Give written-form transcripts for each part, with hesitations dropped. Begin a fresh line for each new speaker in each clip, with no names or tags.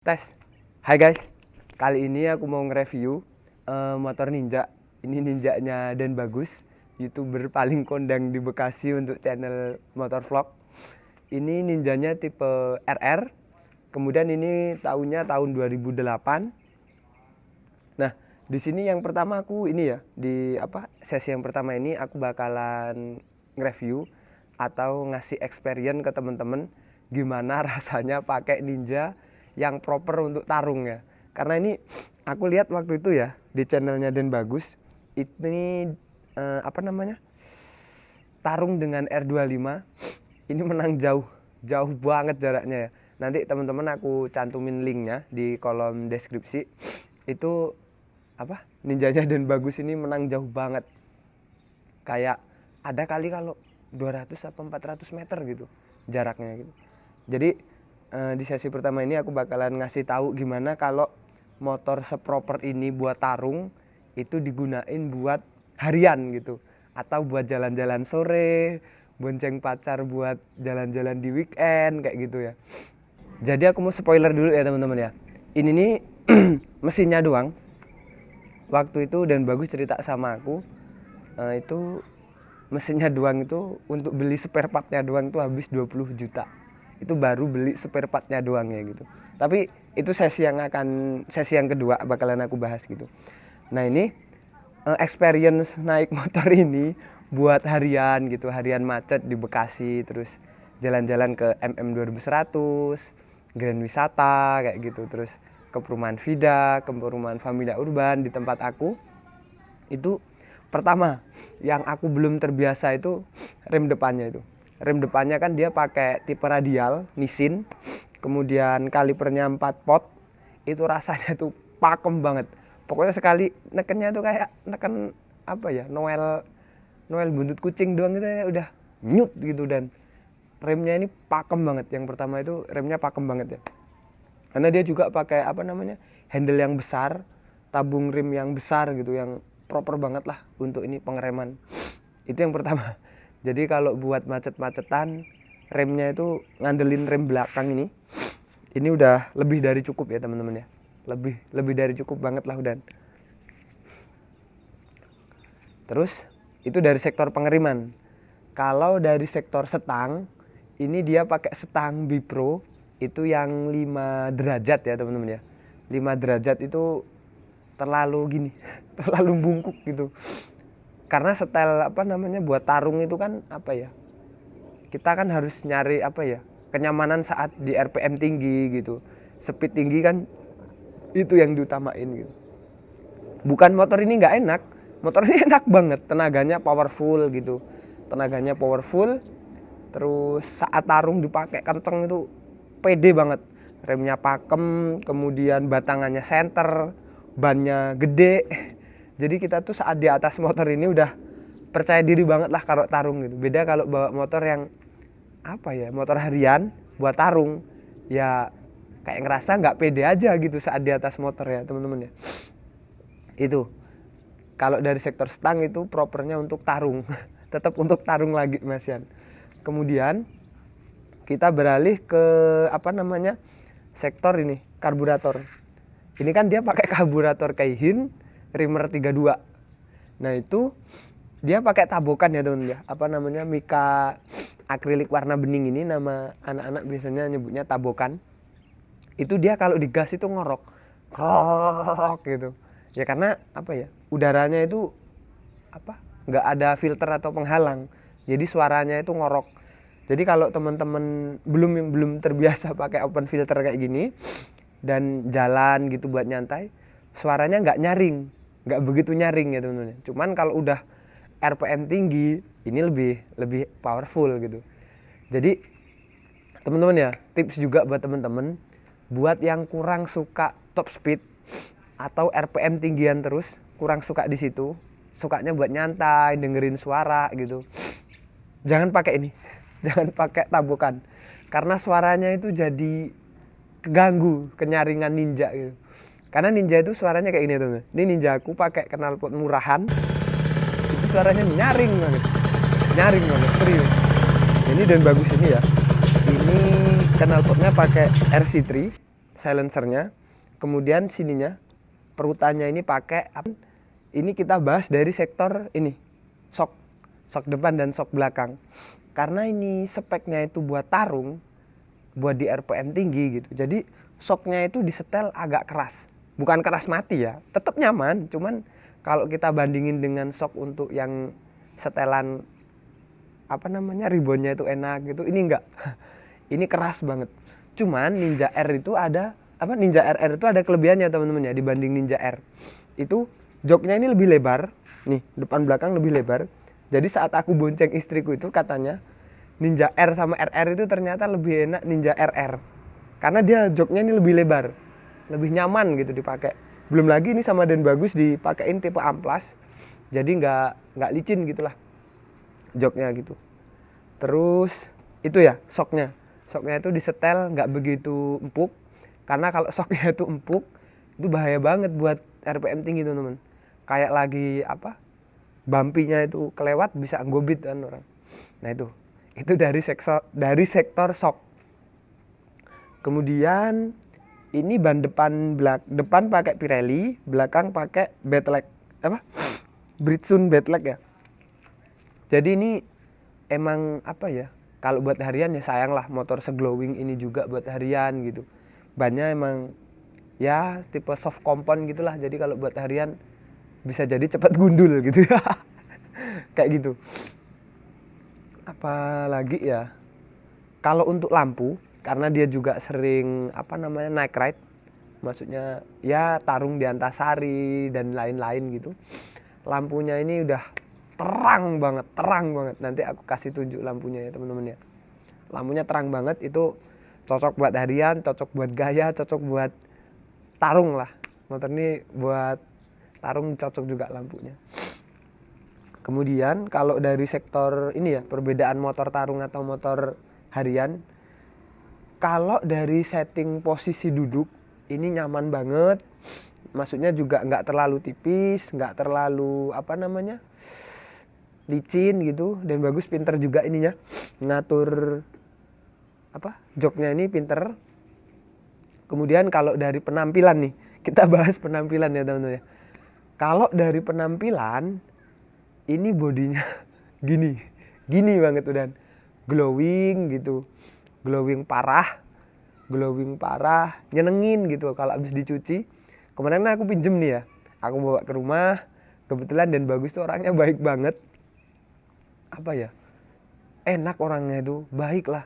Tes. Hai guys, kali ini aku mau nge-review motor Ninja. Ini Ninjanya Dan Bagus, YouTuber paling kondang di Bekasi untuk channel motor vlog. Ini Ninjanya tipe RR. Kemudian ini tahun 2008. Nah, di sini yang pertama aku ini ya, di sesi yang pertama ini aku bakalan nge-review atau ngasih experience ke temen-temen gimana rasanya pakai Ninja yang proper untuk tarung ya. Karena ini aku lihat waktu itu ya di channelnya Dan Bagus, ini tarung dengan R25 ini menang jauh banget jaraknya ya. Nanti teman-teman aku cantumin linknya di kolom deskripsi. Itu Ninjanya Dan Bagus ini menang jauh banget. Kayak ada kali kalau 200 atau 400 meter gitu jaraknya gitu. Jadi di sesi pertama ini aku bakalan ngasih tahu gimana kalau motor seproper ini buat tarung itu digunain buat harian gitu, atau buat jalan-jalan sore, bonceng pacar buat jalan-jalan di weekend kayak gitu ya. Jadi aku mau spoiler dulu ya teman-teman ya. Ini nih mesinnya doang. Waktu itu Dan Bagus cerita sama aku, itu mesinnya doang itu untuk beli spare partnya doang itu habis 20 juta. Itu baru beli spare partnya doang ya gitu. Tapi itu sesi yang kedua bakalan aku bahas gitu. Nah ini experience naik motor ini buat harian gitu, harian macet di Bekasi, terus jalan-jalan ke MM 2100, Grand Wisata kayak gitu, terus ke perumahan Vida, ke perumahan Familia Urban di tempat aku. Itu pertama yang aku belum terbiasa itu rem depannya itu. Rem depannya kan dia pakai tipe radial Nissin, kemudian kalipernya 4 pot. Itu rasanya tuh pakem banget. Pokoknya sekali nekennya tuh kayak neken Noel buntut kucing doang gitu ya, udah nyut gitu. Dan remnya ini pakem banget. Yang pertama itu remnya pakem banget ya. Karena dia juga pakai handle yang besar, tabung rim yang besar gitu, yang proper banget lah untuk ini pengereman. Itu yang pertama. Jadi kalau buat macet-macetan, remnya itu ngandelin rem belakang ini udah lebih dari cukup ya teman-teman ya. Lebih dari cukup banget lah udah. Terus itu dari sektor pengeriman. Kalau dari sektor setang, ini dia pakai setang Bipro itu yang 5 derajat ya teman-teman ya. 5 derajat itu terlalu gini, terlalu bungkuk gitu. Karena setel buat tarung itu kan kita kan harus nyari kenyamanan saat di RPM tinggi gitu, speed tinggi kan, itu yang diutamain gitu. Bukan motor ini nggak enak, motor ini enak banget, tenaganya powerful gitu, terus saat tarung dipakai kenceng itu pede banget, remnya pakem, kemudian batangannya senter, bannya gede. Jadi kita tuh saat di atas motor ini udah percaya diri banget lah kalau tarung gitu. Beda kalau bawa motor yang motor harian buat tarung, ya kayak ngerasa nggak pede aja gitu saat di atas motor ya teman-teman ya. Itu kalau dari sektor stang itu propernya untuk tarung, tetap untuk tarung lagi Mas Yan. Kemudian kita beralih ke sektor ini karburator. Ini kan dia pakai karburator Keihin Rimmer 32. Nah itu dia pakai tabokan ya teman-teman ya. Mika akrilik warna bening ini, nama anak-anak biasanya nyebutnya tabokan. Itu dia kalau digas itu ngorok gitu. Ya karena udaranya itu nggak ada filter atau penghalang. Jadi suaranya itu ngorok. Jadi kalau teman-teman belum terbiasa pakai open filter kayak gini dan jalan gitu buat nyantai, suaranya nggak begitu nyaring ya teman-teman. Cuman kalau udah RPM tinggi, ini lebih powerful gitu. Jadi teman-teman ya, tips juga buat teman-teman buat yang kurang suka top speed atau RPM tinggian terus, kurang suka di situ, sukanya buat nyantai, dengerin suara gitu. Jangan pakai ini. Jangan pakai tabokan. Karena suaranya itu jadi keganggu, kenyaringan Ninja gitu. Karena Ninja itu suaranya kayak gini teman-teman. Ini Ninja aku pakai knalpot murahan. Itu suaranya nyaring banget, serius. Ini Dan Bagus ini ya. Ini knalpotnya pakai RC3 silencernya. Kemudian sininya perutannya ini pakai ini kita bahas dari sektor ini shock depan dan shock belakang. Karena ini speknya itu buat tarung, buat di RPM tinggi gitu. Jadi shocknya itu disetel agak keras. Bukan keras mati ya, tetap nyaman. Cuman kalau kita bandingin dengan shock untuk yang setelan ribbonnya itu enak gitu, ini enggak. Ini keras banget. Cuman Ninja R itu ada Ninja RR itu ada kelebihannya teman-teman ya dibanding Ninja R. Itu joknya ini lebih lebar. Nih, depan belakang lebih lebar. Jadi saat aku bonceng istriku itu katanya Ninja R sama RR itu ternyata lebih enak Ninja RR. Karena dia joknya ini lebih lebar. Lebih nyaman gitu dipakai. Belum lagi ini sama Dan Bagus dipakein tipe amplas. Jadi nggak licin gitulah joknya gitu. Terus itu ya shocknya. Shocknya itu disetel nggak begitu empuk. Karena kalau shocknya itu empuk, itu bahaya banget buat RPM tinggi teman-teman. Kayak lagi bumpinya itu kelewat bisa nggobit kan orang. Nah itu dari sektor shock. Kemudian ini ban depan pakai Pirelli, belakang pakai Badleg Bridgestone Badleg ya. Jadi ini emang kalau buat harian ya sayang lah motor seglowing ini juga buat harian gitu. Bannya emang ya tipe soft compound gitulah. Jadi kalau buat harian bisa jadi cepat gundul gitu. Kayak gitu. Apalagi ya, kalau untuk lampu karena dia juga sering night ride, maksudnya ya tarung di Antasari dan lain-lain gitu. Lampunya ini udah terang banget. Nanti aku kasih tunjuk lampunya ya teman-teman ya. Lampunya terang banget, itu cocok buat harian, cocok buat gaya, cocok buat tarung lah. Motor ini buat tarung cocok juga lampunya. Kemudian kalau dari sektor ini ya, perbedaan motor tarung atau motor harian, kalau dari setting posisi duduk ini nyaman banget. Maksudnya juga nggak terlalu tipis, nggak terlalu licin gitu. Dan Bagus pinter juga ininya ngatur joknya ini pinter. Kemudian kalau dari penampilan nih, kita bahas penampilan ya teman-teman ya. Kalau dari penampilan ini bodinya gini banget udah glowing gitu, glowing parah, nyenengin gitu kalau habis dicuci. Kemarin aku pinjem nih ya, aku bawa ke rumah, kebetulan Dan Bagus tuh orangnya baik banget, enak orangnya itu, baik lah.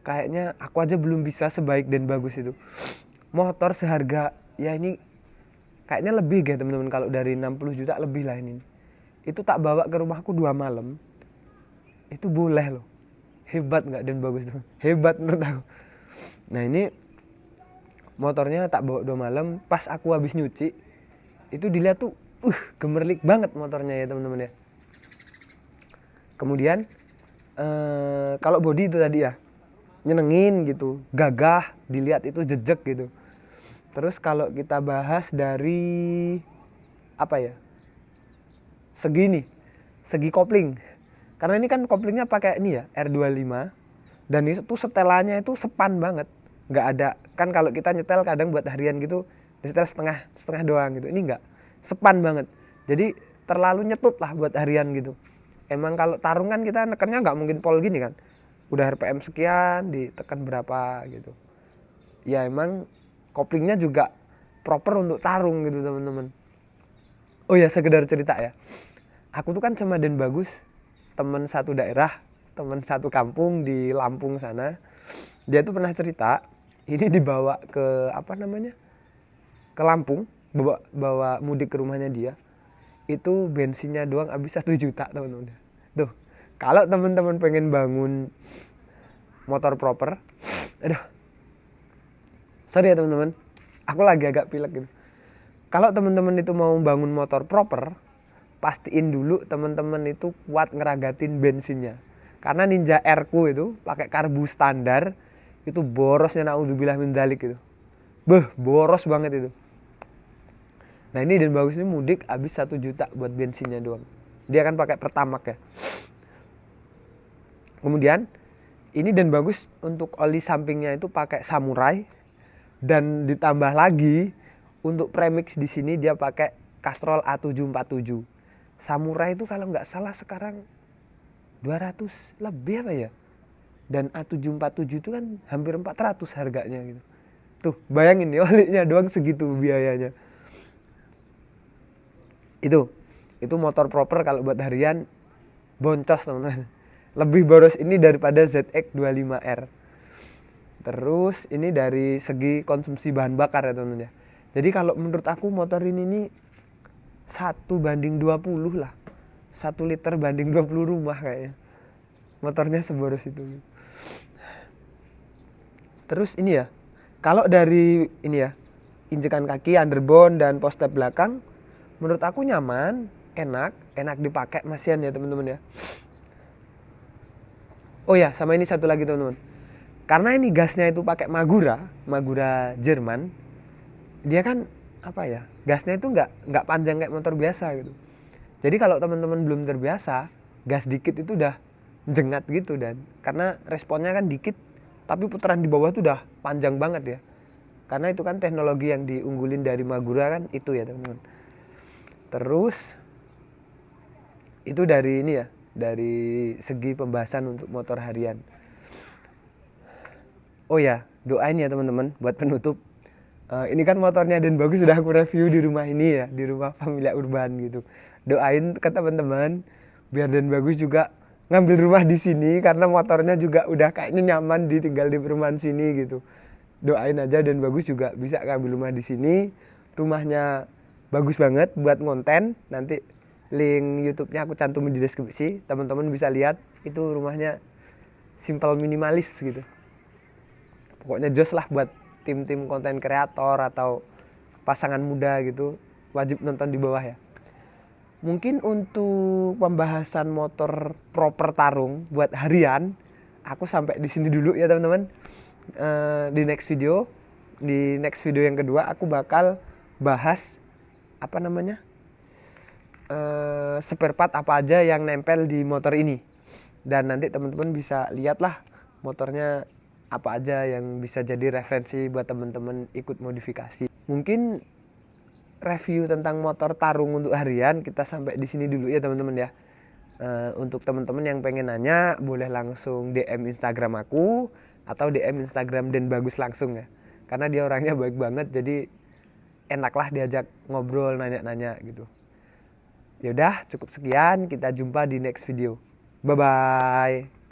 Kayaknya aku aja belum bisa sebaik Dan Bagus itu. Motor seharga ya ini kayaknya lebih ya teman-teman, kalau dari 60 juta lebih lah ini. Itu tak bawa ke rumahku 2 malam. Itu boleh loh. Hebat nggak Dan Bagus tuh? Hebat menurut aku. Nah ini motornya tak bawa 2 malam, pas aku habis nyuci itu dilihat tuh gemerlik banget motornya ya teman-teman ya. Kemudian kalau bodi itu tadi ya nyenengin gitu, gagah, dilihat itu jejek gitu. Terus kalau kita bahas dari segi kopling. Karena ini kan koplingnya pakai ini ya, R25. Dan itu setelannya itu sepan banget. Nggak ada, kan kalau kita nyetel kadang buat harian gitu, nyetel setengah doang gitu. Ini nggak, sepan banget. Jadi terlalu nyetut lah buat harian gitu. Emang kalau tarung kan kita nekannya nggak mungkin pol gini kan. Udah RPM sekian, ditekan berapa gitu. Ya emang koplingnya juga proper untuk tarung gitu teman-teman. Oh ya, sekedar cerita ya. Aku tuh kan sama Dan Bagus, teman satu daerah, teman satu kampung di Lampung sana. Dia tuh pernah cerita, ini dibawa ke ke Lampung, bawa mudik ke rumahnya dia. Itu bensinnya doang habis 1 juta teman-teman. Tuh, kalau teman-teman pengen bangun motor proper, sorry ya teman-teman, aku lagi agak pilek gitu. Kalau teman-teman itu mau bangun motor proper, pastiin dulu teman-teman itu kuat ngeragatin bensinnya. Karena Ninja R-ku itu pakai karbu standar, itu borosnya naudzubillah min dzalik gitu. Boros banget itu. Nah ini Dan Bagus ini mudik habis 1 juta buat bensinnya doang. Dia kan pakai Pertamax ya. Kemudian ini Dan Bagus untuk oli sampingnya itu pakai Samurai. Dan ditambah lagi untuk premix di sini dia pakai Castrol A747. Samurai itu kalau nggak salah sekarang 200 lebih apa ya? Dan A747 itu kan hampir 400 harganya gitu. Tuh, bayangin nih olinya doang segitu biayanya. Itu motor proper kalau buat harian boncos teman-teman. Lebih boros ini daripada ZX25R. Terus ini dari segi konsumsi bahan bakar ya teman-teman ya. Jadi kalau menurut aku motor ini nih 1:20 lah. 1 liter banding 20 rumah kayaknya. Motornya seboros itu. Terus ini ya, kalau dari ini ya, injekan kaki, underbone dan poster belakang, menurut aku nyaman, enak dipakai masihan ya teman-teman ya. Oh ya, sama ini satu lagi teman-teman. Karena ini gasnya itu pakai Magura Jerman, dia kan apa ya, gasnya itu nggak panjang kayak motor biasa gitu. Jadi kalau teman-teman belum terbiasa, gas dikit itu udah jengat gitu, dan karena responnya kan dikit, tapi putaran di bawah tuh udah panjang banget ya. Karena itu kan teknologi yang diunggulin dari Magura kan itu ya teman-teman. Terus itu dari ini ya, dari segi pembahasan untuk motor harian. Oh ya, doain ya teman-teman buat penutup. Ini kan motornya Dan Bagus sudah aku review di rumah ini ya, di rumah Familia Urban gitu. Doain ke teman-teman biar Dan Bagus juga ngambil rumah di sini, karena motornya juga udah kayaknya nyaman tinggal di perumahan sini gitu. Doain aja Dan Bagus juga bisa ngambil rumah di sini. Rumahnya bagus banget buat konten. Nanti link YouTube-nya aku cantumin di deskripsi. Teman-teman bisa lihat itu rumahnya simple minimalis gitu. Pokoknya jos lah buat tim-tim konten kreator atau pasangan muda gitu, wajib nonton di bawah ya. Mungkin untuk pembahasan motor proper tarung buat harian, aku sampai di sini dulu ya teman-teman. Di next video yang kedua aku bakal bahas apa namanya, spare part apa aja yang nempel di motor ini, dan nanti teman-teman bisa lihatlah motornya apa aja yang bisa jadi referensi buat teman-teman ikut modifikasi. Mungkin review tentang motor tarung untuk harian kita sampai di sini dulu ya teman-teman ya. Untuk teman-teman yang pengen nanya boleh langsung DM Instagram aku atau DM Instagram Dan Bagus langsung ya. Karena dia orangnya baik banget, jadi enaklah diajak ngobrol, nanya-nanya gitu. Yaudah, cukup sekian, kita jumpa di next video. Bye bye.